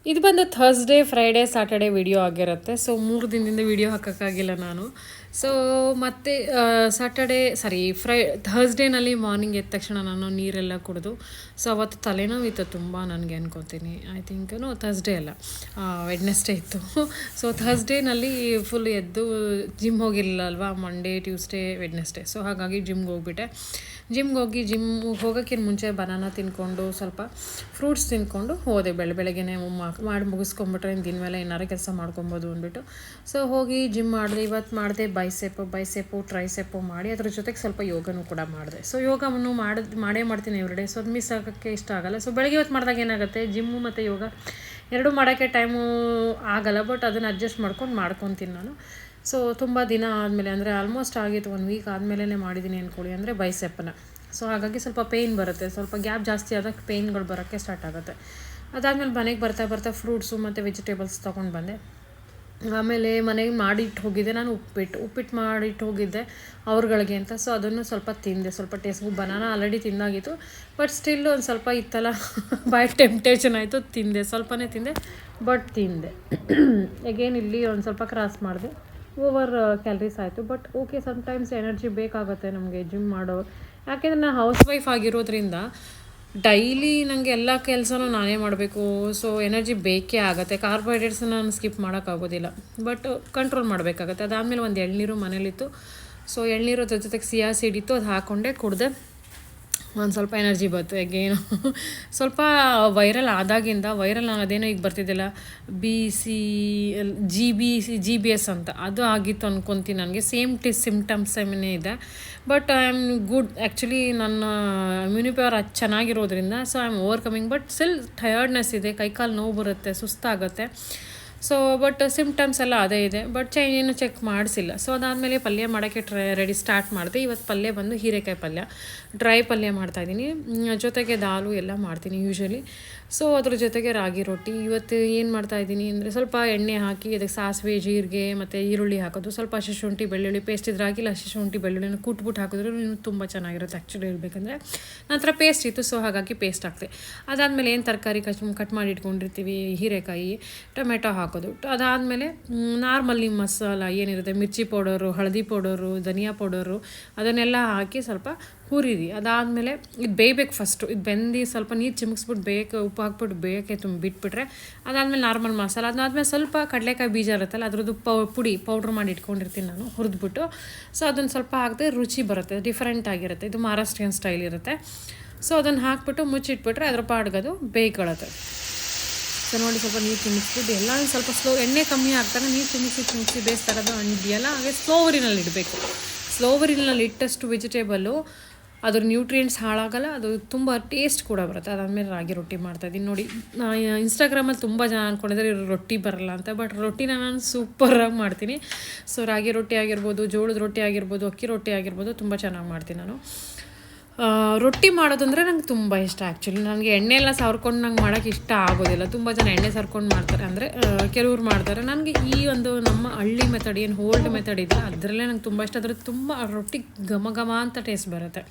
ಇದು ಬಂದು Thursday Friday Saturday video ಆಗಿರುತ್ತೆ. ಸೊ 3 ದಿನದಿಂದ ವಿಡಿಯೋ ಹಾಕೋಕ್ಕಾಗಿಲ್ಲ ನಾನು. ಸೊ ಮತ್ತು ಥರ್ಸ್ಡೇನಲ್ಲಿ ಮಾರ್ನಿಂಗ್ ಎದ್ದ ತಕ್ಷಣ ನಾನು ನೀರೆಲ್ಲ ಕುಡಿದು, ಸೊ ಅವತ್ತು ತಲೆನೋವಿತ್ತು ತುಂಬ ನನಗೆ ಅನ್ಕೋತೀನಿ. ಐ ಥಿಂಕ್ ಥರ್ಸ್ಡೇ ಅಲ್ಲ, ವೆಡ್ನೆಸ್ಡೇ ಇತ್ತು. ಸೊ ಥರ್ಸ್ಡೇನಲ್ಲಿ ಫುಲ್ ಎದ್ದು ಜಿಮ್ ಹೋಗಿರಲಿಲ್ಲ ಅಲ್ವಾ, ಮಂಡೇ ಟ್ಯೂಸ್ಡೇ ವೆಡ್ನೆಸ್ಡೇ. ಸೊ ಹಾಗಾಗಿ ಜಿಮ್ಗೆ ಹೋಗ್ಬಿಟ್ಟೆ. ಜಿಮ್ಗೆ ಹೋಗೋಕ್ಕಿಂತ ಮುಂಚೆ ಬನಾನಾ ತಿನ್ಕೊಂಡು ಸ್ವಲ್ಪ ಫ್ರೂಟ್ಸ್ ತಿನ್ಕೊಂಡು ಹೋದೆ. ಬೆಳಗ್ಗೆನೇ ಮಾಡಿ ಮುಗಿಸ್ಕೊಂಬಿಟ್ರೆ ದಿನ ಮೇಲೆ ಏನಾರು ಕೆಲಸ ಮಾಡ್ಕೊಬೋದು ಅಂದ್ಬಿಟ್ಟು. ಸೊ ಹೋಗಿ ಜಿಮ್ ಮಾಡಿದೆ. ಇವತ್ತು ಮಾಡಿದೆ ಬೈಸೆಪ್ಪು ಟ್ರೈಸೆಪ್ಪು ಮಾಡಿ, ಅದ್ರ ಜೊತೆಗೆ ಸ್ವಲ್ಪ ಯೋಗನೂ ಕೂಡ ಮಾಡಿದೆ. ಸೊ ಯೋಗವನ್ನು ಮಾಡೇ ಮಾಡ್ತೀನಿ ಎವ್ರಿಡೇ. ಸೊ ಅದು ಮಿಸ್ ಆಗೋಕ್ಕೆ ಇಷ್ಟ ಆಗೋಲ್ಲ. ಸೊ ಬೆಳಗ್ಗೆ ಹೊತ್ತು ಮಾಡಿದಾಗ ಏನಾಗುತ್ತೆ, ಜಿಮ್ಮು ಮತ್ತು ಯೋಗ ಎರಡೂ ಮಾಡೋಕ್ಕೆ ಟೈಮು ಆಗೋಲ್ಲ. ಬಟ್ ಅದನ್ನು ಅಡ್ಜಸ್ಟ್ ಮಾಡ್ಕೊತೀನಿ ನಾನು. ಸೊ ತುಂಬ ದಿನ ಆದಮೇಲೆ, ಅಂದರೆ ಆಲ್ಮೋಸ್ಟ್ ಆಗಿತ್ತು 1 ವೀಕ್ ಆದಮೇಲೆ ಮಾಡಿದ್ದೀನಿ ಅಂದ್ಕೊಳ್ಳಿ, ಅಂದರೆ ಬೈಸೆಪ್ಪನ. ಸೊ ಹಾಗಾಗಿ ಸ್ವಲ್ಪ ಪೇಯ್ನ್ ಬರುತ್ತೆ, ಸ್ವಲ್ಪ ಗ್ಯಾಪ್ ಜಾಸ್ತಿ ಆದಾಗ ಪೇಯ್ನ್ಗಳು ಬರೋಕ್ಕೆ ಸ್ಟಾರ್ಟ್ ಆಗುತ್ತೆ. ಅದಾದಮೇಲೆ ಮನೆಗೆ ಬರ್ತಾ ಫ್ರೂಟ್ಸು ಮತ್ತು ವೆಜಿಟೇಬಲ್ಸ್ ತೊಗೊಂಡು ಬಂದೆ. ಆಮೇಲೆ ಮನೆಗೆ ಮಾಡಿಟ್ಟು ಹೋಗಿದ್ದೆ ನಾನು ಉಪ್ಪಿಟ್ಟು ಮಾಡಿಟ್ಟು ಹೋಗಿದ್ದೆ ಅವ್ರುಗಳಿಗೆ ಅಂತ. ಸೊ ಅದನ್ನು ಸ್ವಲ್ಪ ತಿಂದೆ, ಸ್ವಲ್ಪ ಟೇಸ್ಟ್. ಬನಾನಾ ಆಲ್ರೆಡಿ ತಿಂದಾಗಿತ್ತು, ಬಟ್ ಸ್ಟಿಲ್ ಒಂದು ಸ್ವಲ್ಪ ಇತ್ತಲ್ಲ ಬಾಯ್ ಟೆಂಪ್ಟೇಷನ್ ಆಯಿತು, ಸ್ವಲ್ಪನೇ ತಿಂದೆ, ಬಟ್ ತಿಂದೆ. ಅಗೇನ್ ಇಲ್ಲಿ ಒಂದು ಸ್ವಲ್ಪ ಕ್ರಾಸ್ ಮಾಡಿದೆ, ಓವರ್ ಕ್ಯಾಲರೀಸ್ ಆಯಿತು. ಬಟ್ ಓಕೆ, ಸಮ್ಟೈಮ್ಸ್ ಎನರ್ಜಿ ಬೇಕಾಗುತ್ತೆ ನಮಗೆ ಜಿಮ್ ಮಾಡೋ. ಯಾಕೆಂದರೆ ನಾನು ಹೌಸ್ ವೈಫ್ ಆಗಿರೋದ್ರಿಂದ ಡೈಲಿ ನನಗೆ ಎಲ್ಲ ಕೆಲಸನೂ ನಾನೇ ಮಾಡಬೇಕು. ಸೊ ಎನರ್ಜಿ ಬೇಕೇ ಆಗುತ್ತೆ. ಕಾರ್ಬೋಹೈಡ್ರೇಟ್ಸ್ನ ನಾನು ಸ್ಕಿಪ್ ಮಾಡೋಕ್ಕಾಗೋದಿಲ್ಲ, ಬಟ್ ಕಂಟ್ರೋಲ್ ಮಾಡಬೇಕಾಗತ್ತೆ. ಅದಾದಮೇಲೆ ಒಂದು ಎಳ್ನೀರು ಮನೇಲಿತ್ತು. ಸೊ ಎಳ್ನೀರು ಅದ್ರ ಜೊತೆಗೆ ಸಿಯಾ ಸೀಡ್ ಇತ್ತು, ಅದು ಹಾಕ್ಕೊಂಡೆ ಕುಡಿದೆ. ಒಂದು ಸ್ವಲ್ಪ ಎನರ್ಜಿ ಬಂತು. ಹೇಗೇನು ಸ್ವಲ್ಪ ವೈರಲ್ ಆದಾಗಿಂದ ನಾನು ಅದೇನೋ ಈಗ ಬರ್ತಿದ್ದಿಲ್ಲ, GBS ಅಂತ, ಅದು ಆಗಿತ್ತು ಅನ್ಕೊತೀನಿ ನನಗೆ. ಸೇಮ್ ಸಿಮ್ಟಮ್ಸ್ ಏನೇ ಇದೆ, but I am good. Actually ನನ್ನ ಇಮ್ಯುನಿ ಪವರ್ ಅದು ಚೆನ್ನಾಗಿರೋದ್ರಿಂದ so I am overcoming. But still tiredness ಇದೆ, ಕೈಕಾಲು ನೋವು ಬರುತ್ತೆ, ಸುಸ್ತಾಗುತ್ತೆ. ಸೊ ಬಟ್ ಸಿಮ್ಟಮ್ಸ್ ಎಲ್ಲ ಅದೇ ಇದೆ, ಬಟ್ ಏನು ಚೆಕ್ ಮಾಡಿಸಿಲ್ಲ. ಸೊ ಅದಾದಮೇಲೆ ಪಲ್ಯ ಮಾಡೋಕ್ಕೆ ಸ್ಟಾರ್ಟ್ ಮಾಡಿದೆ. ಇವತ್ತು ಪಲ್ಯ ಬಂದು ಹೀರೆಕಾಯಿ ಪಲ್ಯ, ಡ್ರೈ ಪಲ್ಯ ಮಾಡ್ತಾಯಿದ್ದೀನಿ. ಜೊತೆಗೆ ದಾಲು ಎಲ್ಲ ಮಾಡ್ತೀನಿ ಯೂಶ್ವಲಿ. ಸೊ ಅದ್ರ ಜೊತೆಗೆ ರಾಗಿ ರೊಟ್ಟಿ. ಇವತ್ತು ಏನು ಮಾಡ್ತಾಯಿದ್ದೀನಿ ಅಂದರೆ, ಸ್ವಲ್ಪ ಎಣ್ಣೆ ಹಾಕಿ ಅದಕ್ಕೆ ಸಾಸಿವೆ, ಜೀರಿಗೆ ಮತ್ತು ಈರುಳ್ಳಿ ಹಾಕೋದು, ಸ್ವಲ್ಪ ಹಸಿ ಶುಂಠಿ ಬೆಳ್ಳುಳ್ಳಿ ಪೇಸ್ಟ್ ಇದ್ರೆ ಹಾಕಿಲ್ಲ, ಹಸಿ ಶುಂಠಿ ಬೆಳ್ಳುಳ್ಳಿನ ಕುಟ್ಬಿಟ್ಟು ಹಾಕಿದ್ರು ಇನ್ನೂ ತುಂಬ ಚೆನ್ನಾಗಿರುತ್ತೆ ಆ್ಯಕ್ಚುಲಿ ಹೇಳ್ಬೇಕಂದ್ರೆ. ನಂತರ ಪೇಸ್ಟ್ ಇತ್ತು, ಸೊ ಹಾಗಾಗಿ ಪೇಸ್ಟ್ ಹಾಕ್ತೆ. ಅದಾದಮೇಲೆ ಏನು ತರಕಾರಿ ಕಟ್ ಮಾಡಿ ಇಟ್ಕೊಂಡಿರ್ತೀವಿ, ಹೀರೆಕಾಯಿ, ಟೊಮೆಟೊ ಹಾಕೋದು. ಅದಾದಮೇಲೆ ನಾರ್ಮಲಿ ಮಸಾಲ ಏನಿರುತ್ತೆ, ಮಿರ್ಚಿ ಪೌಡರು, ಹಳದಿ ಪೌಡರು, ಧನಿಯಾ ಪೌಡರು, ಅದನ್ನೆಲ್ಲ ಹಾಕಿ ಸ್ವಲ್ಪ ಹುರಿರಿ. ಅದಾದಮೇಲೆ ಇದು ಬೇಯಬೇಕು ಫಸ್ಟು. ಇದು ಬೆಂದು ಸ್ವಲ್ಪ ನೀರು ಚಿಮುಕ್ಸ್ಬಿಟ್ಟು ಉಪ್ಪು ಹಾಕ್ಬಿಟ್ಟು ಬೇಯಕ್ಕೆ ಬಿಟ್ಬಿಟ್ರೆ ಅದಾದಮೇಲೆ ನಾರ್ಮಲ್ ಮಸಾಲ. ಅದಾದಮೇಲೆ ಸ್ವಲ್ಪ ಕಡಲೆಕಾಯಿ ಬೀಜ ಇರುತ್ತಲ್ಲ, ಅದ್ರದ್ದು ಪೌಡ್ರ್ ಮಾಡಿ ಇಟ್ಕೊಂಡಿರ್ತೀನಿ ನಾನು, ಹುರಿದ್ಬಿಟ್ಟು. ಸೊ ಅದನ್ನು ಸ್ವಲ್ಪ ಹಾಕಿದ್ರೆ ರುಚಿ ಬರುತ್ತೆ, ಡಿಫ್ರೆಂಟ್ ಆಗಿರುತ್ತೆ. ಇದು ಮಹಾರಾಷ್ಟ್ರೀಯನ್ ಸ್ಟೈಲ್ ಇರುತ್ತೆ. ಸೊ ಅದನ್ನು ಹಾಕ್ಬಿಟ್ಟು ಮುಚ್ಚಿಟ್ಬಿಟ್ರೆ ಅದ್ರ ಪಾಡ್ಗದು ಬೇಯ್ಕೊಳ್ಳುತ್ತೆ. ಸೊ ನೋಡಿ, ಸ್ವಲ್ಪ ನೀರು ಚಿಮಿಕ್ಸ್ಬಿಟ್ಟು ಎಲ್ಲ ಸ್ವಲ್ಪ ಎಣ್ಣೆ ಕಮ್ಮಿ ಹಾಕ್ತಾರೆ, ನೀರು ಚಿಮಿಕ್ಸಿ ಬೇಯಿಸ್ತಾರೆ. ಅದು ಇದೆಯಲ್ಲ, ಹಾಗೆ ಸ್ಲೋವರಿನಲ್ಲಿ ಇಡಬೇಕು. ಸ್ಲೋವರಿನಲ್ಲಿ ಇಟ್ಟಷ್ಟು ವೆಜಿಟೇಬಲ್ಲು ಅದ್ರ ನ್ಯೂಟ್ರಿಯೆಂಟ್ಸ್ ಹಾಳಾಗಲ್ಲ, ಅದು ತುಂಬ ಟೇಸ್ಟ್ ಕೂಡ ಬರುತ್ತೆ. ಅದಾದಮೇಲೆ ರಾಗಿ ರೊಟ್ಟಿ ಮಾಡ್ತಾಯಿದ್ದೀನಿ. ನೋಡಿ, ಇನ್ಸ್ಟಾಗ್ರಾಮಲ್ಲಿ ತುಂಬ ಜನ ಅಂದ್ಕೊಂಡಿದ್ದಾರೆ ರೊಟ್ಟಿ ಬರಲ್ಲ ಅಂತ, ಬಟ್ ರೊಟ್ಟಿನ ನಾನು ಸೂಪರಾಗಿ ಮಾಡ್ತೀನಿ. ಸೊ ರಾಗಿ ರೊಟ್ಟಿ ಆಗಿರ್ಬೋದು, ಜೋಳದ ರೊಟ್ಟಿ ಆಗಿರ್ಬೋದು, ಅಕ್ಕಿ ರೊಟ್ಟಿ ಆಗಿರ್ಬೋದು, ತುಂಬ ಚೆನ್ನಾಗಿ ಮಾಡ್ತೀನಿ ನಾನು. ರೊಟ್ಟಿ ಮಾಡೋದಂದರೆ ನಂಗೆ ತುಂಬ ಇಷ್ಟ. ಆ್ಯಕ್ಚುಲಿ ನನಗೆ ಎಣ್ಣೆ ಎಲ್ಲ ಸವರ್ಕೊಂಡು ನಂಗೆ ಮಾಡೋಕ್ಕೆ ಇಷ್ಟ ಆಗೋದಿಲ್ಲ. ತುಂಬ ಜನ ಎಣ್ಣೆ ಸರ್ಕೊಂಡು ಮಾಡ್ತಾರೆ, ಅಂದರೆ ಕೆಲವ್ರು ಮಾಡ್ತಾರೆ. ನನಗೆ ಈ ಒಂದು ನಮ್ಮ ಹಳ್ಳಿ ಮೆಥಡ್, ಏನು ಓಲ್ಡ್ ಮೆಥಡ್ ಇದೆ, ಅದರಲ್ಲೇ ನಂಗೆ ತುಂಬ ಇಷ್ಟ. ಅದ್ರಲ್ಲಿ ತುಂಬ ರೊಟ್ಟಿ ಘಮ ಅಂತ ಟೇಸ್ಟ್ ಬರುತ್ತೆ.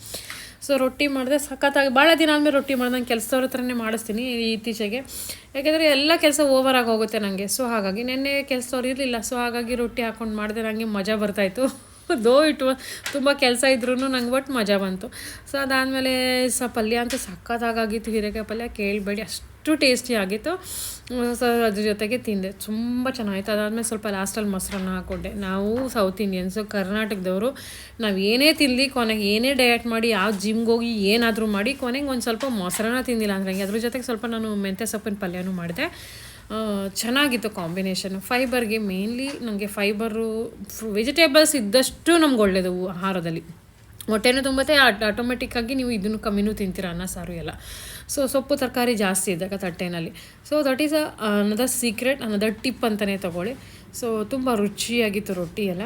ಸೊ ರೊಟ್ಟಿ ಮಾಡಿದೆ ಸಖತ್ತಾಗಿ. ಭಾಳ ದಿನ ಆದಮೇಲೆ ರೊಟ್ಟಿ ಮಾಡಿದೆ. ನಾನು ಕೆಲಸದವ್ರ ಹತ್ರನೇ ಮಾಡಿಸ್ತೀನಿ ಇತ್ತೀಚೆಗೆ, ಯಾಕೆಂದರೆ ಎಲ್ಲ ಕೆಲಸ ಓವರಾಗಿ ಹೋಗುತ್ತೆ ನನಗೆ. ಸೊ ಹಾಗಾಗಿ ನೆನ್ನೆ ಕೆಲಸದವ್ರು ಇರಲಿಲ್ಲ, ಸೊ ಹಾಗಾಗಿ ರೊಟ್ಟಿ ಹಾಕ್ಕೊಂಡು ಮಾಡಿದೆ. ನನಗೆ ಮಜಾ ಬರ್ತಾಯಿತ್ತು. ತುಂಬ ಕೆಲಸ ಇದ್ರೂ ನಂಗೆ ಒಟ್ಟು ಮಜಾ ಬಂತು. ಸೊ ಅದಾದಮೇಲೆ ಪಲ್ಯ ಅಂತೂ ಸಖತ್ತಾಗಿತ್ತು, ಹೀರೆಕಾಯಿ ಪಲ್ಯ ಕೇಳಬೇಡಿ, ಅಷ್ಟು ಟೇಸ್ಟಿ ಆಗಿತ್ತು. ಸೊ ಅದ್ರ ಜೊತೆಗೆ ತಿಂದೆ, ತುಂಬ ಚೆನ್ನಾಗಿತ್ತು. ಅದಾದಮೇಲೆ ಸ್ವಲ್ಪ ಲಾಸ್ಟಲ್ಲಿ ಮೊಸರನ್ನ ಹಾಕ್ಕೊಂಡೆ. ನಾವು ಸೌತ್ ಇಂಡಿಯನ್ಸು, ಕರ್ನಾಟಕದವರು, ನಾವು ಏನೇ ತಿನ್ನಲಿ ಕೊನೆಗೆ, ಏನೇ ಡಯಟ್ ಮಾಡಿ, ಯಾವ ಜಿಮ್ಗೆ ಹೋಗಿ ಏನಾದರೂ ಮಾಡಿ, ಕೊನೆಗೆ ಒಂದು ಸ್ವಲ್ಪ ಮೊಸರನ್ನ ತಿಂದಿಲ್ಲ ಅಂದ್ರೆ ಅದ್ರ ಜೊತೆಗೆ ಸ್ವಲ್ಪ ನಾನು ಮೆಂತ್ಯ ಸೊಪ್ಪಿನ ಪಲ್ಯನೂ ಮಾಡಿದೆ. ಚೆನ್ನಾಗಿತ್ತು ಕಾಂಬಿನೇಷನು. ಫೈಬರ್ಗೆ ಮೇನ್ಲಿ ನನಗೆ ವೆಜಿಟೇಬಲ್ಸ್ ಇದ್ದಷ್ಟು ನಮ್ಗೆ ಒಳ್ಳೆಯದು ಆಹಾರದಲ್ಲಿ. ಹೊಟ್ಟೆನೂ ತುಂಬತ್ತೆ, ಆಟೋಮೆಟಿಕ್ಕಾಗಿ ನೀವು ಇದನ್ನು ಕಮ್ಮಿನೂ ತಿಂತೀರ, ಅನ್ನ ಸಾರು ಎಲ್ಲ. ಸೊ ಸೊಪ್ಪು ತರಕಾರಿ ಜಾಸ್ತಿ ಇದ್ದಾಗ ತಟ್ಟೆನಲ್ಲಿ. So that is another secret, another tip ಅಂತಲೇ ತೊಗೊಳ್ಳಿ. ಸೊ ತುಂಬ ರುಚಿಯಾಗಿತ್ತು ರೊಟ್ಟಿ ಎಲ್ಲ.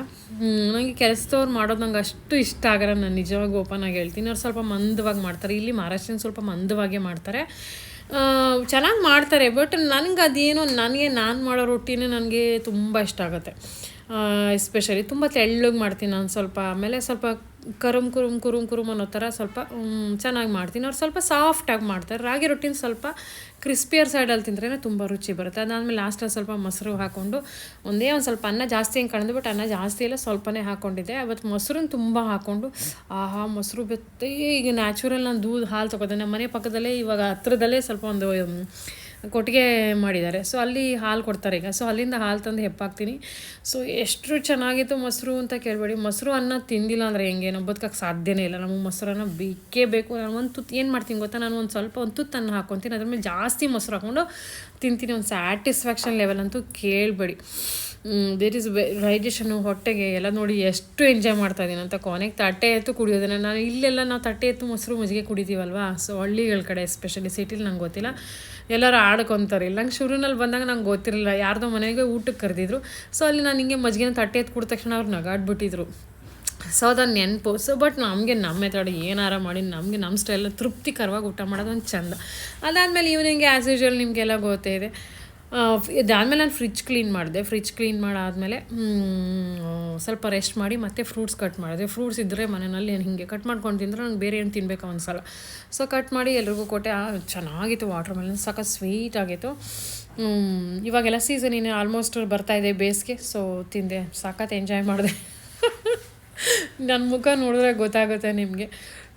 ನನಗೆ ಕೆಲಸದವ್ರು ಮಾಡೋದು ನಂಗೆ ಅಷ್ಟು ಇಷ್ಟ ಆಗಲ್ಲ, ನಾನು ನಿಜವಾಗಿ ಓಪನ್ ಆಗಿ ಹೇಳ್ತೀನಿ. ಅವ್ರು ಸ್ವಲ್ಪ ಮಂದವಾಗಿ ಮಾಡ್ತಾರೆ. ಇಲ್ಲಿ ಮಹಾರಾಷ್ಟ್ರನ ಸ್ವಲ್ಪ ಮಂದವಾಗೇ ಮಾಡ್ತಾರೆ, ಚೆನ್ನಾಗಿ ಮಾಡ್ತಾರೆ. ಬಟ್ ನನಗೆ ಅದೇನೋ, ನಾನು ಮಾಡೋ ರೊಟ್ಟಿನೇ ನನಗೆ ತುಂಬ ಇಷ್ಟ ಆಗುತ್ತೆ. ಎಸ್ಪೆಷಲಿ ತುಂಬ ತೆಳ್ಳಗೆ ಮಾಡ್ತೀನಿ ನಾನು ಸ್ವಲ್ಪ. ಆಮೇಲೆ ಸ್ವಲ್ಪ ಕುರುಮ್ ಅನ್ನೋ ಥರ ಸ್ವಲ್ಪ ಚೆನ್ನಾಗಿ ಮಾಡ್ತೀನಿ. ಅವ್ರು ಸ್ವಲ್ಪ ಸಾಫ್ಟಾಗಿ ಮಾಡ್ತಾರೆ. ರಾಗಿ ರೊಟ್ಟಿನ ಸ್ವಲ್ಪ ಕ್ರಿಸ್ಪಿಯರ್ ಸೈಡಲ್ಲಿ ತಿಂದ್ರೇ ತುಂಬ ರುಚಿ ಬರುತ್ತೆ. ಅದಾದಮೇಲೆ ಲಾಸ್ಟಲ್ಲಿ ಸ್ವಲ್ಪ ಮೊಸರು ಹಾಕ್ಕೊಂಡು ಒಂದೇ ಒಂದು ಸ್ವಲ್ಪ ಅನ್ನ ಜಾಸ್ತಿ ಹಿಂಗೆ ಕಳೆದು, ಬಟ್ ಅನ್ನ ಜಾಸ್ತಿ ಎಲ್ಲ ಸ್ವಲ್ಪನೇ ಹಾಕ್ಕೊಂಡಿದ್ದೆ. ಅವತ್ತು ಮೊಸರನ್ನ ತುಂಬ ಹಾಕ್ಕೊಂಡು ಮೊಸರು ಬೆತ್ತೆ ಈಗ ನ್ಯಾಚುರಲ್ ನಾನು ಹಾಲು ತೊಗೋದೆ. ನಮ್ಮ ಮನೆ ಪಕ್ಕದಲ್ಲೇ ಇವಾಗ ಹತ್ರದಲ್ಲೇ ಸ್ವಲ್ಪ ಒಂದು ಕೊಟ್ಟಿಗೆ ಮಾಡಿದ್ದಾರೆ. ಸೊ ಅಲ್ಲಿ ಹಾಲು ಕೊಡ್ತಾರೆ ಈಗ. ಸೊ ಅಲ್ಲಿಂದ ಹಾಲು ತಂದು ಹೆಪ್ಪಾಕ್ತೀನಿ. ಸೊ ಎಷ್ಟು ಚೆನ್ನಾಗಿತ್ತು ಮೊಸರು ಅಂತ ಕೇಳಬೇಡಿ. ಮೊಸರು ಅನ್ನ ತಿಂದಿಲ್ಲ ಅಂದರೆ ಹೆಂಗೆ ನಾವು ಬದುಕಕ್ಕೆ ಸಾಧ್ಯನೇ ಇಲ್ಲ. ನಮಗೆ ಮೊಸರನ್ನ ಬೇಕೇ ಬೇಕು. ನಾನು ಒಂದು ತುತ್ತು ಏನು ಮಾಡ್ತೀನಿ ಗೊತ್ತಾ, ನಾನು ಒಂದು ಸ್ವಲ್ಪ ಒಂದು ತುತ್ತು ಅನ್ನ ಹಾಕ್ಕೊತೀನಿ, ಅದ್ರ ಮೇಲೆ ಜಾಸ್ತಿ ಮೊಸರು ಹಾಕ್ಕೊಂಡು ತಿಂತೀನಿ. ಒಂದು ಸ್ಯಾಟಿಸ್ಫ್ಯಾಕ್ಷನ್ ಲೆವೆಲ್ ಅಂತೂ ಕೇಳಬೇಡಿ. ದೇರ್ ಇಸ್ ಡೈಜೆಷನು ಹೊಟ್ಟೆಗೆ ಎಲ್ಲ ನೋಡಿ ಎಷ್ಟು ಎಂಜಾಯ್ ಮಾಡ್ತಾಯಿದ್ದೀನಿ ಅಂತ. ಕೊನೆಗೆ ತಟ್ಟೆ ಎತ್ತು ಕುಡಿಯೋದನ್ನ ನಾನು ಇಲ್ಲೆಲ್ಲ ನಾವು ತಟ್ಟೆ ಎತ್ತು ಮೊಸರು ಮಜ್ಜಿಗೆ ಕುಡಿತೀವಲ್ವಾ. ಸೊ ಹಳ್ಳಿಗಳ ಕಡೆ ಎಸ್ಪೆಷಲಿ, ಸಿಟಿಲಿ ನಂಗೆ ಗೊತ್ತಿಲ್ಲ, ಎಲ್ಲರೂ ಆಡ್ಕೊತಾರೆ. ಇಲ್ಲ ನಂಗೆ ಶುರುನಲ್ಲಿ ಬಂದಾಗ ನಂಗೆ ಗೊತ್ತಿರಲಿಲ್ಲ, ಯಾರ್ದೋ ಮನೆಗೆ ಊಟಕ್ಕೆ ಕರೆದಿದ್ರು. ಸೊ ಅಲ್ಲಿ ನಾನು ಹಿಂಗೆ ಮಜ್ಜಿಗೆನ ತಟ್ಟೆ ಎತ್ತು ಕುಡಿದ ತಕ್ಷಣ ಅವ್ರು ನಗಾಡ್ಬಿಟ್ಟಿದ್ರು. ಸೊ ಅದನ್ನು ನೆನಪು. ಸೊ ಬಟ್ ನಮಗೆ ನಮ್ಮ ಮೆಥಡ್ ಏನಾರ ಮಾಡಿ ನಮಗೆ ನಮ್ಮ ಸ್ಟೈಲ್ ತೃಪ್ತಿಕರವಾಗಿ ಊಟ ಮಾಡೋದು ಒಂದು ಚೆಂದ. ಅದಾದಮೇಲೆ ಈವ್ನಿಂಗ್ಗೆ ಆ್ಯಸ್ ಯೂಶ್ವಲ್ ನಿಮಗೆಲ್ಲ ಗೊತ್ತೇ ಇದೆ. ಇದಾದಮೇಲೆ ನಾನು ಫ್ರಿಜ್ ಕ್ಲೀನ್ ಮಾಡಿದೆ. ಫ್ರಿಜ್ ಕ್ಲೀನ್ ಮಾಡಾದಮೇಲೆ ಸ್ವಲ್ಪ ರೆಸ್ಟ್ ಮಾಡಿ ಮತ್ತೆ ಫ್ರೂಟ್ಸ್ ಕಟ್ ಮಾಡಿದೆ. ಫ್ರೂಟ್ಸ್ ಇದ್ದರೆ ಮನೆಯಲ್ಲಿ ಏನು ಹೀಗೆ ಕಟ್ ಮಾಡ್ಕೊಂಡು ತಿಂದರೆ ನಂಗೆ ಬೇರೆ ಏನು ತಿನ್ನಬೇಕು ಅನ್ಸಲ್ಲ. ಸೊ ಕಟ್ ಮಾಡಿ ಎಲ್ರಿಗೂ ಕೊಟ್ಟೆ. ಚೆನ್ನಾಗಿತ್ತು. ವಾಟರ್ ಮೆಲನ್ ಸಖತ್ ಸ್ವೀಟ್ ಆಗಿತ್ತು. ಇವಾಗೆಲ್ಲ ಸೀಸನ್ ಇನ್ನೇ ಆಲ್ಮೋಸ್ಟ್ ಬರ್ತಾಯಿದೆ ಬೇಸಿಗೆ. ಸೊ ತಿಂದೆ, ಸಖತ್ ಎಂಜಾಯ್ ಮಾಡಿದೆ. ನನ್ನ ಮುಖ ನೋಡಿದ್ರೆ ಗೊತ್ತಾಗುತ್ತೆ ನಿಮಗೆ.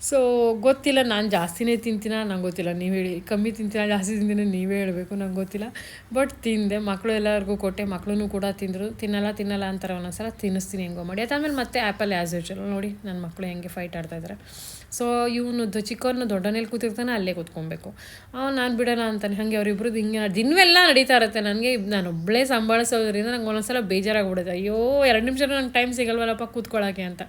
ಸೊ ಗೊತ್ತಿಲ್ಲ, ನಾನು ಜಾಸ್ತಿನೇ ತಿಂತೀನ ನಂಗೆ ಗೊತ್ತಿಲ್ಲ, ನೀವು ಹೇಳಿ. ಕಮ್ಮಿ ತಿಂತೀನ ಜಾಸ್ತಿ ತಿಂತೀನ ನೀವೇ ಹೇಳಬೇಕು, ನಂಗೆ ಗೊತ್ತಿಲ್ಲ. ಬಟ್ ತಿಂದೆ. ಮಕ್ಕಳು ಎಲ್ಲರಿಗೂ ಕೊಟ್ಟೆ, ಮಕ್ಕಳು ಕೂಡ ತಿಂದರು. ತಿನ್ನಲ್ಲ ಅಂತಾರೆ ಒಂದೊಂದ್ಸಲ. ತಿನ್ನಿಸ್ತೀನಿ ಹೆಂಗೋ ಮಾಡಿ. ಅದಾದಮೇಲೆ ಮತ್ತೆ ಆ್ಯಪಲ್ ಆ್ಯಸ್ ಯೂಶ್ವಲ್ ನೋಡಿ ನನ್ನ ಮಕ್ಕಳು ಹೆಂಗೆ ಫೈಟ್ ಆಡ್ತಾಯಿದ್ದಾರೆ. ಸೊ ಇವನು ಚಿಕ್ಕವ್ರನ್ನ ದೊಡ್ಡನೇಲಿ ಕೂತಿರ್ತಾನೆ, ಅಲ್ಲೇ ಕೂತ್ಕೊಬೇಕು. ನಾನು ಬಿಡೋಣ ಅಂತಾನೆ. ಹಾಗೆ ಅವರಿಬ್ರದ್ದು ಹಿಂಗೆ ದಿನವೆಲ್ಲ ನಡೀತಾ ಇರುತ್ತೆ. ನನಗೆ ನಾನು ಒಬ್ಬಳೇ ಸಂಭಾಳಿಸೋದ್ರಿಂದ ನಂಗೆ ಒಂದೊಂದ್ಸಲ ಬೇಜಾರಾಗ್ಬಿಡುತ್ತೆ. ಅಯ್ಯೋ 2 ನಿಮಿಷ ನಂಗೆ ಟೈಮ್ ಸಿಗಲ್ವಲ್ಲಪ್ಪ ಕೂತ್ಕೊಳ್ಳೋಕ್ಕೆ ಅಂತ.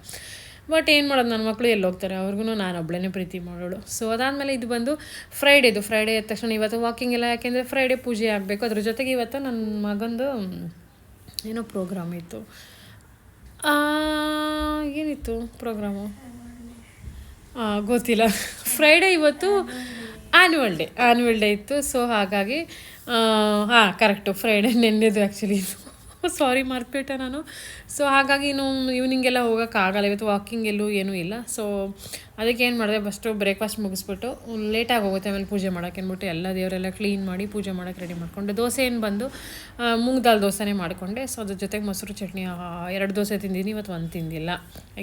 ಬಟ್ ಏನು ಮಾಡೋದು, ನನ್ನ ಮಕ್ಕಳು ಎಲ್ಲಿ ಹೋಗ್ತಾರೆ, ಅವ್ರಿಗೂ ನಾನು ಒಬ್ಬಳೇ ಪ್ರೀತಿ ಮಾಡೋಳು. ಸೊ ಅದಾದಮೇಲೆ ಇದು ಬಂದು ಫ್ರೈಡೇ ಎದ್ದ ತಕ್ಷಣ ಇವತ್ತು ವಾಕಿಂಗ್ ಎಲ್ಲ, ಯಾಕೆಂದರೆ ಫ್ರೈಡೇ ಪೂಜೆ ಆಗಬೇಕು. ಅದ್ರ ಜೊತೆಗೆ ಇವತ್ತು ನನ್ನ ಮಗಂದು ಏನೋ ಪ್ರೋಗ್ರಾಮ್ ಇತ್ತು. ಏನಿತ್ತು ಪ್ರೋಗ್ರಾಮು ಗೊತ್ತಿಲ್ಲ. ಫ್ರೈಡೇ ಇವತ್ತು ಆ್ಯನ್ಯುವಲ್ ಡೇ ಇತ್ತು. ಸೊ ಹಾಗಾಗಿ ಕರೆಕ್ಟು ಫ್ರೈಡೇ ನೆನ್ನೆದು ಆ್ಯಕ್ಚುಲಿ. ಸಾರಿ ಮರ್ತ್ಬಿಟ್ಟೆ ನಾನು. ಸೊ ಹಾಗಾಗಿ ಈವ್ನಿಂಗೆಲ್ಲ ಹೋಗೋಕ್ಕಾಗಲ್ಲ. ಇವತ್ತು ವಾಕಿಂಗ್ ಎಲ್ಲೂ ಏನೂ ಇಲ್ಲ. ಸೊ ಅದಕ್ಕೆ ಏನು ಮಾಡಿದೆ, ಫಸ್ಟು ಬ್ರೇಕ್ಫಾಸ್ಟ್ ಮುಗಿಸ್ಬಿಟ್ಟು ಲೇಟಾಗಿ ಹೋಗುತ್ತೆ ಆಮೇಲೆ ಪೂಜೆ ಮಾಡೋಕ್ಕೆ ಅಂದ್ಬಿಟ್ಟು ಎಲ್ಲ ದೇವರೆಲ್ಲ ಕ್ಲೀನ್ ಮಾಡಿ ಪೂಜೆ ಮಾಡೋಕ್ಕೆ ರೆಡಿ ಮಾಡಿಕೊಂಡೆ. ದೋಸೆ ಏನು ಬಂದು ಮೂಂಗ್ ದಾಲ್ ದೋಸೆನೇ ಮಾಡಿಕೊಂಡೆ. ಸೊ ಅದ್ರ ಜೊತೆಗೆ ಮೊಸರು ಚಟ್ನಿ 2 ದೋಸೆ ತಿಂದಿದ್ದೀನಿ, ಇವತ್ತು 1 ತಿಂದಿಲ್ಲ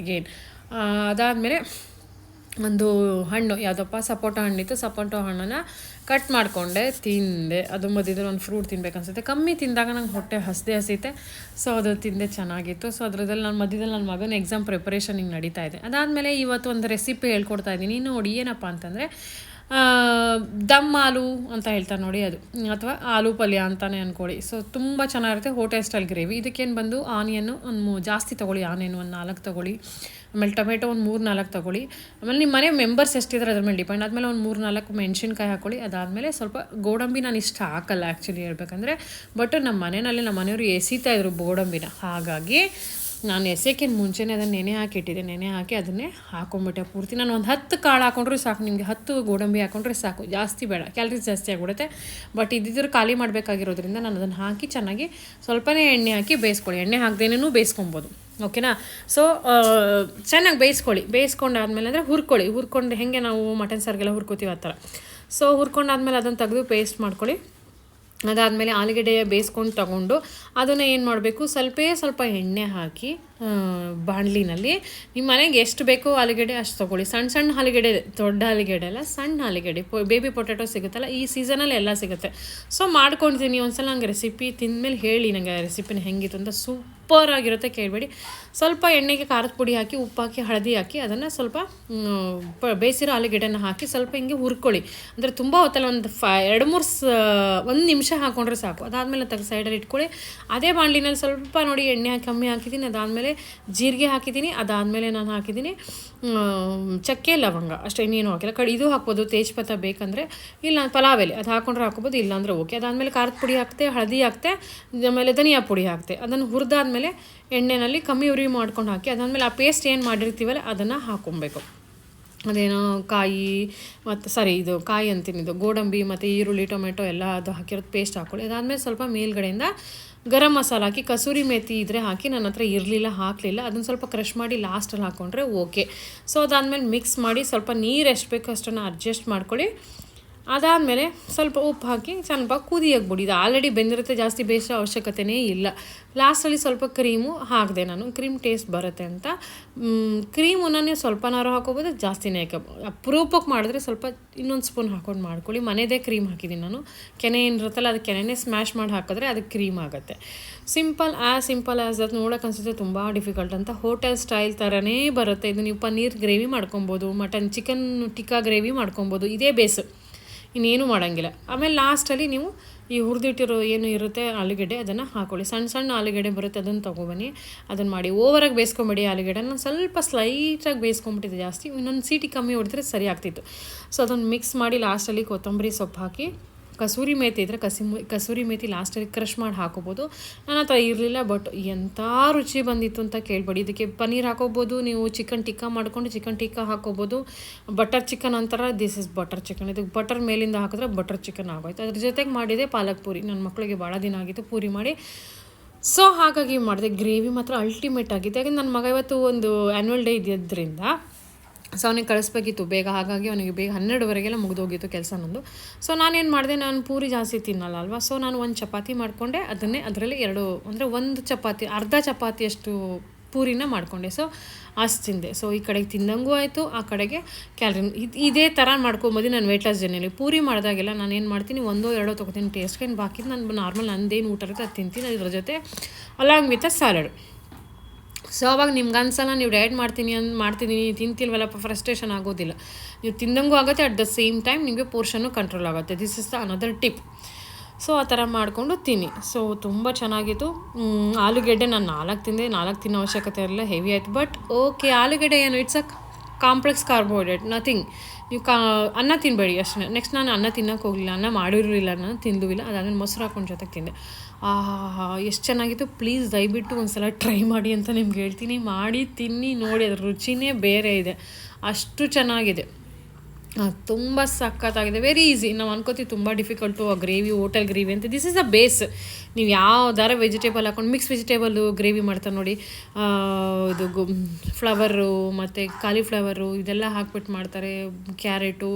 ಅಗೇನ್. ಅದಾದಮೇಲೆ ಒಂದು ಹಣ್ಣು ಯಾವುದಪ್ಪ ಸಪೋಟ ಹಣ್ಣಿತ್ತು. ಸಪೋಟ ಹಣ್ಣನ್ನು ಕಟ್ ಮಾಡಿಕೊಂಡೆ, ತಿಂದೆ. ಅದು ಮಧ್ಯದಲ್ಲಿ ಒಂದು ಫ್ರೂಟ್ ತಿನ್ಬೇಕು ಅನ್ಸುತ್ತೆ. ಕಮ್ಮಿ ತಿಂದಾಗ ನಂಗೆ ಹೊಟ್ಟೆ ಹಸಿತೆ. ಸೊ ಅದು ತಿಂದೆ, ಚೆನ್ನಾಗಿತ್ತು. ಸೊ ಅದರದಲ್ಲಿ ನಾನು ಮಧ್ಯದಲ್ಲಿ ನನ್ನ ಮಗನ ಎಕ್ಸಾಮ್ ಪ್ರಿಪರೇಷನ್ ಹಿಂಗೆ ನಡೀತಾ ಇದೆ. ಅದಾದಮೇಲೆ ಇವತ್ತು ಒಂದು ರೆಸಿಪಿ ಹೇಳ್ಕೊಡ್ತಾ ಇದ್ದೀನಿ ನೋಡಿ. ಏನಪ್ಪ ಅಂತಂದರೆ ದಮ್ ಆಲೂ ಅಂತ ಹೇಳ್ತಾರೆ ನೋಡಿ, ಅದು ಅಥವಾ ಆಲೂ ಪಲ್ಯ ಅಂತಲೇ ಅಂದ್ಕೊಳ್ಳಿ. ಸೊ ತುಂಬ ಚೆನ್ನಾಗಿರುತ್ತೆ, ಹೋಟೆಲ್ ಸ್ಟೈಲ್ ಗ್ರೇವಿ. ಇದಕ್ಕೇನು ಬಂದು ಆನಿಯನ್ನು ಒಂದು ಜಾಸ್ತಿ ತೊಗೊಳ್ಳಿ, ಆನಿಯನ್ ಒಂದು 4 ತೊಗೊಳ್ಳಿ. ಆಮೇಲೆ ಟೊಮೆಟೊ ಒಂದು 3-4 ತೊಗೊಳ್ಳಿ. ಆಮೇಲೆ ನಿಮ್ಮ ಮನೆ ಮೆಂಬರ್ಸ್ ಎಷ್ಟಿದ್ರೆ ಅದ್ರ ಮೇಲೆ ಡಿಪೆಂಡ್. ಆದಮೇಲೆ ಒಂದು 3-4 ಮೆಣಸಿನ್ಕಾಯಿ ಹಾಕ್ಕೊಳ್ಳಿ. ಅದಾದಮೇಲೆ ಸ್ವಲ್ಪ ಗೋಡಂಬಿ ನಾನು ಇಷ್ಟ ಹಾಕಲ್ಲ ಆ್ಯಕ್ಚುಲಿ ಹೇಳ್ಬೇಕಂದ್ರೆ. ಬಟ್ ನಮ್ಮ ಮನೆಯವರು ಎಸಿತಾಯಿದ್ರು ಗೋಡಂಬಿನ. ಹಾಗಾಗಿ ನಾನು ಎಸೆಯೋಕ್ಕಿಂತ ಮುಂಚೆನೇ ಅದನ್ನು ನೆನೆ ಹಾಕಿಟ್ಟಿದ್ದೆ. ನೆನೆ ಹಾಕಿ ಅದನ್ನೇ ಹಾಕೊಂಡ್ಬಿಟ್ಟೆ ಪೂರ್ತಿ. ನಾನು ಒಂದು 10 ಕಾಳು ಹಾಕೊಂಡ್ರೆ ಸಾಕು. ನಿಮಗೆ 10 ಗೋಡಂಬಿ ಹಾಕೊಂಡ್ರೆ ಸಾಕು, ಜಾಸ್ತಿ ಬೇಡ, ಕ್ಯಾಲರೀಸ್ ಜಾಸ್ತಿ ಆಗಿಬಿಡುತ್ತೆ. ಬಟ್ ಇದ್ದಿದ್ರೆ ಖಾಲಿ ಮಾಡಬೇಕಾಗಿರೋದ್ರಿಂದ ನಾನು ಅದನ್ನು ಹಾಕಿ ಚೆನ್ನಾಗಿ ಸ್ವಲ್ಪನೇ ಎಣ್ಣೆ ಹಾಕಿ ಬೇಯಿಸ್ಕೊಳ್ಳಿ. ಎಣ್ಣೆ ಹಾಕ್ದೇನೂ ಬೇಯಿಸ್ಕೊಬೋದು, ಓಕೆನಾ. ಸೊ ಚೆನ್ನಾಗಿ ಬೇಯಿಸ್ಕೊಂಡಾದ್ಮೇಲೆ ಅಂದರೆ ಹುರ್ಕೊಂಡು ಹೆಂಗೆ ನಾವು ಮಟನ್ ಸಾರಿಗೆಲ್ಲ ಹುರ್ಕೋತೀವಿ ಆ ಥರ. ಸೊ ಹುರ್ಕೊಂಡಾದ್ಮೇಲೆ ಅದನ್ನು ತೆಗೆದು ಪೇಸ್ಟ್ ಮಾಡ್ಕೊಳ್ಳಿ. ಅದಾದಮೇಲೆ ಆಲೂಗಡ್ಡೆ ಬೇಯಿಸ್ಕೊಂಡು ತಗೊಂಡು ಅದನ್ನು ಏನು ಮಾಡಬೇಕು, ಸ್ವಲ್ಪ ಎಣ್ಣೆ ಹಾಕಿ ಬಾಣಲಿನಲ್ಲಿ ನಿಮ್ಮ ಮನೆಗೆ ಎಷ್ಟು ಬೇಕೋ ಆಲೂಗಡ್ಡೆ ಅಷ್ಟು ತೊಗೊಳ್ಳಿ. ಸಣ್ಣ ಆಲೂಗಡ್ಡೆ, ದೊಡ್ಡ ಆಲೂಗಡ್ಡೆ ಅಲ್ಲ, ಸಣ್ಣ ಆಲೂಗಡ್ಡೆ. ಬೇಬಿ ಪೊಟ್ಯಾಟೊ ಸಿಗುತ್ತಲ್ಲ, ಈ ಸೀಸನಲ್ಲಿ ಎಲ್ಲ ಸಿಗುತ್ತೆ. ಸೊ ಮಾಡ್ಕೊಳ್ತೀನಿ. ಒಂದ್ಸಲ ನಂಗೆ ರೆಸಿಪಿ ತಿಂದಮೇಲೆ ಹೇಳಿ ನನಗೆ ರೆಸಿಪಿನ ಹೆಂಗಿತ್ತು ಅಂತ. ಸೂಪರ್ ಆಗಿರುತ್ತೆ, ಕೇಳಬೇಡಿ. ಸ್ವಲ್ಪ ಎಣ್ಣೆಗೆ ಖಾರದ ಪುಡಿ ಹಾಕಿ, ಉಪ್ಪು ಹಾಕಿ, ಹಳದಿ ಹಾಕಿ, ಅದನ್ನು ಸ್ವಲ್ಪ ಬೇಯಿಸಿರೋ ಆಲೂಗಡ್ಡೆನ ಹಾಕಿ ಸ್ವಲ್ಪ ಹಿಂಗೆ ಹುರ್ಕೊಳ್ಳಿ. ಅಂದರೆ ತುಂಬ ಹೊತ್ತಲ್ಲ, ಒಂದು 1 ನಿಮಿಷ ಹಾಕ್ಕೊಂಡ್ರೆ ಸಾಕು. ಅದಾದಮೇಲೆ ತೆಗೆದು ಸೈಡಲ್ಲಿ ಇಟ್ಕೊಳ್ಳಿ. ಅದೇ ಬಾಣಲಿನಲ್ಲಿ ಸ್ವಲ್ಪ ನೋಡಿ ಎಣ್ಣೆ ಕಮ್ಮಿ ಹಾಕಿದ್ದೀನಿ. ಅದಾದಮೇಲೆ ಜೀರಿಗೆ ಹಾಕಿದ್ದೀನಿ. ಅದಾದಮೇಲೆ ನಾನು ಹಾಕಿದ್ದೀನಿ ಚಕ್ಕೆ ಲವಂಗ, ಅಷ್ಟೇ, ಇನ್ನೇನು ಹಾಕಿಲ್ಲ. ಇದು ಹಾಕ್ಬೋದು, ತೇಜ್ಪತ್ತ ಬೇಕಂದರೆ. ಇಲ್ಲ ಪಲಾವ್ ಎಲೆ ಅದು ಹಾಕ್ಕೊಂಡ್ರೆ ಹಾಕ್ಬೋದು, ಇಲ್ಲಾಂದರೆ ಓಕೆ. ಅದಾದಮೇಲೆ ಖಾರದ ಪುಡಿ ಹಾಕ್ತೆ, ಹಳದಿ ಹಾಕ್ತೆ, ಆಮೇಲೆ ಧನಿಯಾ ಪುಡಿ ಹಾಕ್ತೆ. ಅದನ್ನು ಹುರಿದಾದ್ಮೇಲೆ ಎಣ್ಣೆಯಲ್ಲಿ ಕಮ್ಮಿ ಉರಿ ಮಾಡ್ಕೊಂಡು ಹಾಕಿ, ಅದಾದಮೇಲೆ ಆ ಪೇಸ್ಟ್ ಏನು ಮಾಡಿರ್ತೀವಲ್ಲ ಅದನ್ನು ಹಾಕ್ಕೊಬೇಕು. ಅದೇನೋ ಕಾಯಿ ಮತ್ತು ಸಾರಿ ಇದು ಕಾಯಿ ಅಂತೀನಿ, ಇದು ಗೋಡಂಬಿ ಮತ್ತು ಈರುಳ್ಳಿ ಟೊಮೆಟೊ ಎಲ್ಲ ಅದು ಹಾಕಿರೋದು ಪೇಸ್ಟ್ ಹಾಕ್ಕೊಳ್ಳಿ. ಅದಾದಮೇಲೆ ಸ್ವಲ್ಪ ಮೇಲ್ಗಡೆಯಿಂದ ಗರಂ ಮಸಾಲ ಹಾಕಿ, ಕಸೂರಿ ಮೇಥಿ ಇದ್ದರೆ ಹಾಕಿ, ನನ್ನ ಹತ್ರ ಇರಲಿಲ್ಲ ಹಾಕಲಿಲ್ಲ, ಅದನ್ನು ಸ್ವಲ್ಪ ಕ್ರಷ್ ಮಾಡಿ ಲಾಸ್ಟಲ್ಲಿ ಹಾಕ್ಕೊಂಡ್ರೆ ಓಕೆ. ಸೊ ಅದಾದಮೇಲೆ ಮಿಕ್ಸ್ ಮಾಡಿ ಸ್ವಲ್ಪ ನೀರು ಎಷ್ಟು ಬೇಕೋ ಅಷ್ಟನ್ನು ಅಡ್ಜಸ್ಟ್ ಮಾಡ್ಕೊಳ್ಳಿ. ಅದಾದಮೇಲೆ ಸ್ವಲ್ಪ ಉಪ್ಪು ಹಾಕಿ ಸ್ವಲ್ಪ ಕುದಿಯಾಗ್ಬಿಡಿ. ಇದು ಆಲ್ರೆಡಿ ಬೆಂದಿರುತ್ತೆ, ಜಾಸ್ತಿ ಬೇಯಿಸೋ ಅವಶ್ಯಕತೆಯೇ ಇಲ್ಲ. ಲಾಸ್ಟಲ್ಲಿ ಸ್ವಲ್ಪ ಕ್ರೀಮು ಹಾಕಿದೆ ನಾನು, ಕ್ರೀಮ್ ಟೇಸ್ಟ್ ಬರುತ್ತೆ ಅಂತ. ಕ್ರೀಮನ್ನು ನೀವು ಸ್ವಲ್ಪನಾರು ಹಾಕೋಬೋದು, ಜಾಸ್ತಿನೇ ಅಪರೂಪಕ್ಕೆ ಮಾಡಿದ್ರೆ ಸ್ವಲ್ಪ ಇನ್ನೊಂದು ಸ್ಪೂನ್ ಹಾಕ್ಕೊಂಡು ಮಾಡ್ಕೊಳ್ಳಿ. ಮನೆಯದೇ ಕ್ರೀಮ್ ಹಾಕಿದ್ದೀನಿ ನಾನು, ಕೆನೆ ಏನಿರುತ್ತಲ್ಲ ಅದು ಕೆನೆನೇ ಸ್ಮ್ಯಾಶ್ ಮಾಡಿ ಹಾಕಿದ್ರೆ ಅದಕ್ಕೆ ಕ್ರೀಮ್ ಆಗುತ್ತೆ. ಸಿಂಪಲ್ ಆ್ಯಸ್ ಅದು ನೋಡೋಕೆ ಅನಿಸುತ್ತೆ ತುಂಬ ಡಿಫಿಕಲ್ಟ್ ಅಂತ. ಹೋಟೆಲ್ ಸ್ಟೈಲ್ ಥರನೇ ಬರುತ್ತೆ ಇದು. ನೀವು ಪನ್ನೀರ್ ಗ್ರೇವಿ ಮಾಡ್ಕೊಬೋದು, ಚಿಕನ್ ಟಿಕ್ಕಾ ಗ್ರೇವಿ ಮಾಡ್ಕೊಬೋದು, ಇದೇ ಬೇಸು, ಇನ್ನೇನು ಮಾಡೋಂಗಿಲ್ಲ. ಆಮೇಲೆ ಲಾಸ್ಟಲ್ಲಿ ನೀವು ಈ ಹುರಿದಿಟ್ಟಿರೋ ಏನು ಇರುತ್ತೆ ಆಲೂಗಡ್ಡೆ ಅದನ್ನು ಹಾಕ್ಕೊಳ್ಳಿ. ಸಣ್ಣ ಸಣ್ಣ ಆಲೂಗಡ್ಡೆ ಬರುತ್ತೆ, ಅದನ್ನು ತೊಗೊಬನ್ನಿ, ಅದನ್ನು ಮಾಡಿ. ಓವರಾಗಿ ಬೇಯಿಸ್ಕೊಂಬೇಡಿ ಆಲೂಗಡ್ಡೆನ, ಸ್ವಲ್ಪ ಸ್ಲೈಟಾಗಿ ಬೇಯಿಸ್ಕೊಂಬಿಟ್ಟಿದೆ ಜಾಸ್ತಿ, ಇನ್ನೊಂದು ಸೀಟಿ ಕಮ್ಮಿ ಹೊಡೆದ್ರೆ ಸರಿ ಆಗ್ತಿತ್ತು. ಸೊ ಅದನ್ನು ಮಿಕ್ಸ್ ಮಾಡಿ ಲಾಸ್ಟಲ್ಲಿ ಕೊತ್ತಂಬರಿ ಸೊಪ್ಪು ಹಾಕಿ, ಕಸೂರಿ ಮೇಥಿ ಇದ್ದರೆ ಕಸೂರಿ ಮೇಥಿ ಲಾಸ್ಟಲ್ಲಿ ಕ್ರಷ್ ಮಾಡಿ ಹಾಕೋಬೋದು. ನನ್ನ ಹತ್ರ ಇರಲಿಲ್ಲ, ಬಟ್ ಎಂಥ ರುಚಿ ಬಂದಿತ್ತು ಅಂತ ಕೇಳ್ಬೇಡಿ. ಇದಕ್ಕೆ ಪನ್ನೀರ್ ಹಾಕೋಬೋದು, ನೀವು ಚಿಕನ್ ಟಿಕ್ಕಾ ಮಾಡ್ಕೊಂಡು ಚಿಕನ್ ಟಿಕ್ಕಾ ಹಾಕೋಬೋದು. ಬಟರ್ ಚಿಕನ್ ಅಂತಾರೆ, ದಿಸ್ ಇಸ್ ಬಟರ್ ಚಿಕನ್. ಇದಕ್ಕೆ ಬಟರ್ ಮೇಲಿಂದ ಹಾಕಿದ್ರೆ ಬಟರ್ ಚಿಕನ್ ಆಗೋಯ್ತು. ಅದ್ರ ಜೊತೆಗೆ ಮಾಡಿದೆ ಪಾಲಕ್ ಪೂರಿ, ನನ್ನ ಮಕ್ಕಳಿಗೆ ಭಾಳ ದಿನ ಆಗಿತ್ತು ಪೂರಿ ಮಾಡಿ, ಸೊ ಹಾಗಾಗಿ ಮಾಡಿದೆ. ಗ್ರೇವಿ ಮಾತ್ರ ಅಲ್ಟಿಮೇಟ್ ಆಗಿದೆ. ಯಾಕಂದ್ರೆ ನನ್ನ ಮಗ ಇವತ್ತು ಒಂದು ಆ್ಯನ್ಯುವಲ್ ಡೇ ಇದ್ದಿದ್ದರಿಂದ ಸೊ ಅವನಿಗೆ ಕಳಿಸ್ಬೇಕಿತ್ತು ಬೇಗ, ಹಾಗಾಗಿ ಅವನಿಗೆ ಬೇಗ 12ವರೆಗೆಲ್ಲ ಮುಗಿದೋಗಿತ್ತು ಕೆಲಸ ನಂದು. ಸೊ ನಾನೇನು ಮಾಡಿದೆ, ನಾನು ಪೂರಿ ಜಾಸ್ತಿ ತಿನ್ನಲ್ಲ ಅಲ್ವಾ, ಸೊ ನಾನು ಒಂದು ಚಪಾತಿ ಮಾಡಿಕೊಂಡೆ, ಅದರಲ್ಲಿ 2 ಅಂದರೆ ಒಂದು ಚಪಾತಿ, ಅರ್ಧ ಚಪಾತಿಯಷ್ಟು ಪೂರಿನ ಮಾಡಿಕೊಂಡೆ. ಸೊ ಅಷ್ಟು ತಿಂದೆ. ಸೊ ಈ ಕಡೆಗೆ ತಿಂದಂಗೂ ಆಯಿತು, ಆ ಕಡೆಗೆ ಕ್ಯಾಲ್ರಿ ಇದೇ ಥರ ಮಾಡ್ಕೊಬೋದು. ನಾನು ವೆಯ್ಟ್ ಲಾಸ್ ಜರ್ನಿಯಲ್ಲಿ ಪೂರಿ ಮಾಡಿದಾಗೆಲ್ಲ ನಾನು ಏನು ಮಾಡ್ತೀನಿ, 1-2 ತೊಗೋತೀನಿ ಟೇಸ್ಟ್ಗೆ, ಬಾಕಿ ನಾನು ನಾರ್ಮಲ್ ನಂದೇನು ಊಟ ಇರುತ್ತೆ ಅದು ತಿಂತೀನಿ, ಅದ್ರ ಜೊತೆ ಅಲಾಂಗ್ ವಿತ್ ಸ್ಯಾಲಡ್. ಸೊ ಅವಾಗ ನಿಮ್ಗೆ ಅನ್ಸಲ್ಲ ನೀವು ಡಯಟ್ ಮಾಡ್ತಿದ್ದೀನಿ ತಿಂತಿಲ್ವಲ್ಲಪ್ಪ, ಫ್ರಸ್ಟ್ರೇಷನ್ ಆಗೋದಿಲ್ಲ. ನೀವು ತಿಂದಂಗೂ ಆಗುತ್ತೆ, ಅಟ್ ದ ಸೇಮ್ ಟೈಮ್ ನಿಮಗೆ ಪೋರ್ಷನ್ನು ಕಂಟ್ರೋಲ್ ಆಗುತ್ತೆ. This is the another tip. So ಆ ಥರ ಮಾಡಿಕೊಂಡು ತಿನ್ನಿ. ಸೊ ತುಂಬ ಚೆನ್ನಾಗಿತ್ತು. ಆಲೂಗೆಡ್ಡೆ ನಾನು 4 ತಿಂದೆ, 4 ತಿನ್ನೋ ಅವಶ್ಯಕತೆ ಇರಲಿಲ್ಲ, ಹೆವಿ ಆಯಿತು. ಬಟ್ ಓಕೆ, ಆಲೂಗೆಡ್ಡೆ ಏನು, it's a complex carbohydrate, nothing. ನೀವು ಅನ್ನ ತಿನ್ನಬೇಡಿ ಅಷ್ಟೇ. ನೆಕ್ಸ್ಟ್ ನಾನು ಅನ್ನ ತಿನ್ನೋಕೆ ಹೋಗಲಿಲ್ಲ, ಅನ್ನ ಮಾಡಿರಲಿಲ್ಲ, ನಾನು ತಿಂದೂ ಇಲ್ಲ. ಅದಾದಮೇಲೆ ಮೊಸರು ಹಾಕೊಂಡು ಜೊತೆಗೆ ತಿಂದೆ. ಎಷ್ಟು ಚೆನ್ನಾಗಿತ್ತು. ಪ್ಲೀಸ್ ದಯವಿಟ್ಟು ಒಂದು ಸಲ ಟ್ರೈ ಮಾಡಿ ಅಂತ ನಿಮ್ಗೆ ಹೇಳ್ತೀನಿ. ಮಾಡಿ ತಿನ್ನಿ ನೋಡಿ, ಅದ್ರ ರುಚಿನೇ ಬೇರೆ ಇದೆ, ಅಷ್ಟು ಚೆನ್ನಾಗಿದೆ, ತುಂಬ ಸಖತ್ತಾಗಿದೆ. Very easy. ನಾವು ಅನ್ಕೋತೀವಿ ತುಂಬ ಡಿಫಿಕಲ್ಟು ಆ ಗ್ರೇವಿ, ಹೋಟೆಲ್ ಗ್ರೇವಿ ಅಂತ. This is a base. ನೀವು ಯಾವ್ದಾರ ವೆಜಿಟೇಬಲ್ ಹಾಕೊಂಡು ಮಿಕ್ಸ್ ವೆಜಿಟೇಬಲ್ಲು ಗ್ರೇವಿ ಮಾಡ್ತಾರೆ ನೋಡಿ, ಇದು ಫ್ಲವರು ಮತ್ತು ಕಾಲಿಫ್ಲವರು ಇದೆಲ್ಲ ಹಾಕ್ಬಿಟ್ಟು ಮಾಡ್ತಾರೆ, ಕ್ಯಾರೆಟು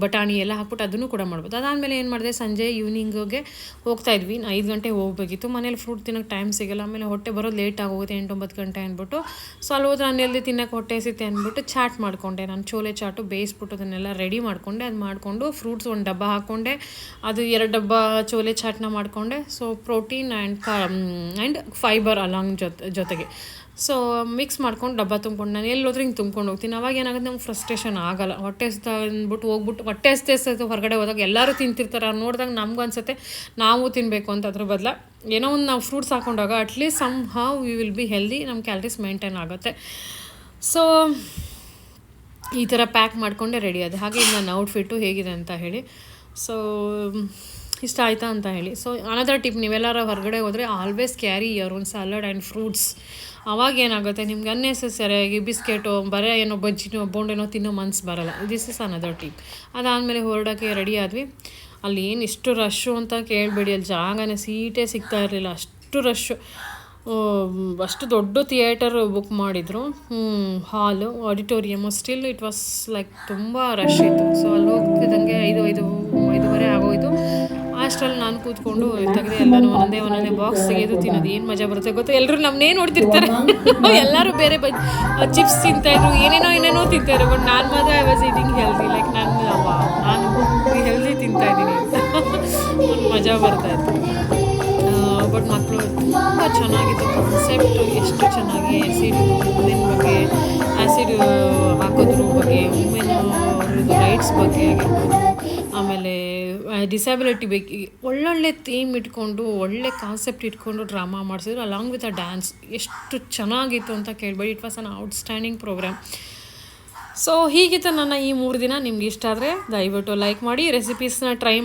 ಬಟಾಣಿ ಎಲ್ಲ ಹಾಕ್ಬಿಟ್ಟು ಅದನ್ನು ಕೂಡ ಮಾಡ್ಬೋದು. ಅದಾದಮೇಲೆ ಏನು ಮಾಡಿದೆ, ಸಂಜೆ ಈವ್ನಿಂಗಿಗೆ ಹೋಗ್ತಾಯಿದ್ವಿ, 5 ಗಂಟೆಗೆ ಹೋಗಬೇಕಿತ್ತು. ಮನೇಲಿ ಫ್ರೂಟ್ ತಿನ್ನೋಕ್ಕೆ ಟೈಮ್ ಸಿಗೋಲ್ಲ, ಆಮೇಲೆ ಹೊಟ್ಟೆ ಬರೋದು ಲೇಟ್ ಆಗೋಗುತ್ತೆ, 8-9 ಗಂಟೆ ಅಂದ್ಬಿಟ್ಟು. ಸೊ ಅಲ್ಲಿ ಹೋದ್ರೆ ನಾನು ಎಲ್ಲಿ ತಿನ್ನೋಕ್ಕೆ ಹೊಟ್ಟೆ ಸಿಗುತ್ತೆ ಅಂದ್ಬಿಟ್ಟು ಚಾಟ್ ಮಾಡಿಕೊಂಡೆ ನಾನು, ಚೋಲೆ ಚಾಟು ಬೇಯಿಸ್ಬಿಟ್ಟು ಅದನ್ನೆಲ್ಲ ರೆಡಿ ಮಾಡಿಕೊಂಡೆ. ಅದು ಮಾಡಿಕೊಂಡು ಫ್ರೂಟ್ಸ್ ಒಂದು ಡಬ್ಬ ಹಾಕ್ಕೊಂಡೆ, ಅದು 2 ಡಬ್ಬ ಚೋಲೆ ಚಾಟ್ನ ಮಾಡಿಕೊಂಡೆ. So protein and fibre along ಜೊತೆಗೆ ಸೊ ಮಿಕ್ಸ್ ಮಾಡ್ಕೊಂಡು ಡಬ್ಬ ತುಂಬ್ಕೊಂಡು ನಾನು ಎಲ್ಲೋದ್ರೂ ಹಿಂಗೆ ತುಂಬ್ಕೊಂಡು ಹೋಗ್ತೀನಿ. ಅವಾಗ ಏನಾಗುತ್ತೆ, ನಮ್ಗೆ ಫ್ರಸ್ಟ್ರೇಷನ್ ಆಗೋಲ್ಲ. ಹೊಟ್ಟೆ ಅಂದ್ಬಿಟ್ಟು ಹೋಗ್ಬಿಟ್ಟು ಹೊಟ್ಟೆ ಹಸ್ತೆ ಹೊರಗಡೆ ಹೋದಾಗ ಎಲ್ಲರೂ ತಿಂತಿರ್ತಾರೆ, ಅವ್ರು ನೋಡಿದಾಗ ನಮಗೂ ಅನ್ಸುತ್ತೆ ನಾವು ತಿನ್ನಬೇಕು ಅಂತ. ಅದ್ರ ಬದಲ ಏನೋ ಒಂದು ನಾವು ಫ್ರೂಟ್ಸ್ ಹಾಕೊಂಡಾಗ at least somehow we will be healthy, ನಮ್ಮ ಕ್ಯಾಲರೀಸ್ ಮೇಂಟೈನ್ ಆಗುತ್ತೆ. ಸೊ ಈ ಥರ ಪ್ಯಾಕ್ ಮಾಡಿಕೊಂಡೆ ರೆಡಿ ಆದೆ. ಹಾಗೆ ನನ್ನ ಔಟ್ಫಿಟ್ಟು ಹೇಗಿದೆ ಅಂತ ಹೇಳಿ, ಸೊ ಇಷ್ಟ ಆಯಿತಾ ಅಂತ ಹೇಳಿ. ಸೊ ಅನದರ್ ಟಿಪ್, ನೀವೆಲ್ಲರೂ ಹೊರಗಡೆ ಹೋದರೆ always carry your own salad and fruits. ಅವಾಗ ಏನಾಗುತ್ತೆ, ನಿಮ್ಗೆ ಅನ್ನೆಸೆಸರಿಯಾಗಿ ಬಿಸ್ಕೆಟು ಬರೀ ಏನೋ ಬಜ್ಜಿನೋ ಬೋಂಡೇನೋ ತಿನ್ನೋ ಮನ್ಸು ಬರೋಲ್ಲ. This is another tip. ಅದಾದಮೇಲೆ ಹೊರಡೋಕ್ಕೆ ರೆಡಿ ಆದ್ವಿ. ಅಲ್ಲಿ ಏನು ಇಷ್ಟು ರಶ್ಶು ಅಂತ ಕೇಳಬೇಡಿ, ಅಲ್ಲಿ ಜಾಗನೇ ಸೀಟೇ ಸಿಗ್ತಾ ಇರಲಿಲ್ಲ, ಅಷ್ಟು ರಶ್ಶು. ಅಷ್ಟು ದೊಡ್ಡ ಥಿಯೇಟರ್ ಬುಕ್ ಮಾಡಿದರು, ಹಾಲು, ಆಡಿಟೋರಿಯಮು. ಸ್ಟಿಲ್ ಇಟ್ ವಾಸ್ ಲೈಕ್ ತುಂಬ ರಶ್ ಇತ್ತು. ಸೊ ಅಲ್ಲಿ ಹೋಗ್ತಿದ್ದಂಗೆ 5:30 ಆಗೋಯ್ತು. ಅಷ್ಟರಲ್ಲಿ ನಾನು ಕೂತ್ಕೊಂಡು ತೆಗೆದೆ ಎಲ್ಲನೂ ಒಂದೊಂದೇ ಬಾಕ್ಸ್ ತೆಗೆದು ತಿನ್ನೋದು ಏನು ಮಜಾ ಬರುತ್ತೆ ಗೊತ್ತಾ. ಎಲ್ಲರೂ ನಮ್ಮನ್ನೇ ನೋಡ್ತಿರ್ತಾರೆ, ಎಲ್ಲರೂ ಬೇರೆ ಚಿಪ್ಸ್ ತಿಂತಾಯಿದ್ರು, ಏನೇನೋ ತಿಂತಾಯಿದ್ರು. ಬಟ್ ನಾನು ಮಾತ್ರ I was eating healthy, like ನಾನು ಹೆಲ್ದಿ ತಿಂತಾಯಿದ್ದೀನಿ ಅಂತ ಒಂದು ಮಜಾ ಬರ್ತಾಯಿತ್ತು. ಬಟ್ ಮಕ್ಕಳು ತುಂಬ ಚೆನ್ನಾಗಿತ್ತು ಕಾನ್ಸೆಪ್ಟು, ಎಷ್ಟು ಚೆನ್ನಾಗಿ ಆ್ಯಸಿಡ್ ಬಗ್ಗೆ, ಆ್ಯಸಿಡ್ ಹಾಕೋದ್ರ ಬಗ್ಗೆ, ವುಮೆನ್ ಅವ್ರದ್ದು ರೈಟ್ಸ್ ಬಗ್ಗೆ ಆಗಿರ್ಬೋದು, ಆಮೇಲೆ ಡಿಸಬಿಲಿಟಿ ಬಗ್ಗೆ ಒಳ್ಳೊಳ್ಳೆ ಥೀಮ್ ಇಟ್ಕೊಂಡು, ಒಳ್ಳೆ ಕಾನ್ಸೆಪ್ಟ್ ಇಟ್ಕೊಂಡು ಡ್ರಾಮಾ ಮಾಡಿಸಿದ್ರು, ಅಲಾಂಗ್ ವಿತ್ ಅ ಡ್ಯಾನ್ಸ್. ಎಷ್ಟು ಚೆನ್ನಾಗಿತ್ತು ಅಂತ ಕೇಳಬೇಡಿ. It was an outstanding programme. So ಹೀಗಿತ್ತು ನನ್ನ ಈ 3 ದಿನ. ನಿಮ್ಗೆ ಇಷ್ಟ ಆದರೆ ದಯವಿಟ್ಟು ಲೈಕ್ ಮಾಡಿ. ರೆಸಿಪೀಸ್ನ ಟ್ರೈ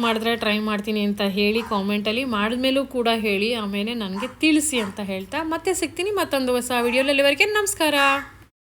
ಮಾಡ್ತೀನಿ ಅಂತ ಹೇಳಿ ಕಾಮೆಂಟಲ್ಲಿ, ಮಾಡಿದ್ಮೇಲೂ ಕೂಡ ಹೇಳಿ, ಆಮೇಲೆ ನನಗೆ ತಿಳಿಸಿ ಅಂತ ಹೇಳ್ತಾ ಮತ್ತೆ ಸಿಗ್ತೀನಿ ಮತ್ತೊಂದು ಹೊಸ ವಿಡಿಯೋಲಿ. ಅಲ್ಲಿವರೆಗೆ ನಮಸ್ಕಾರ.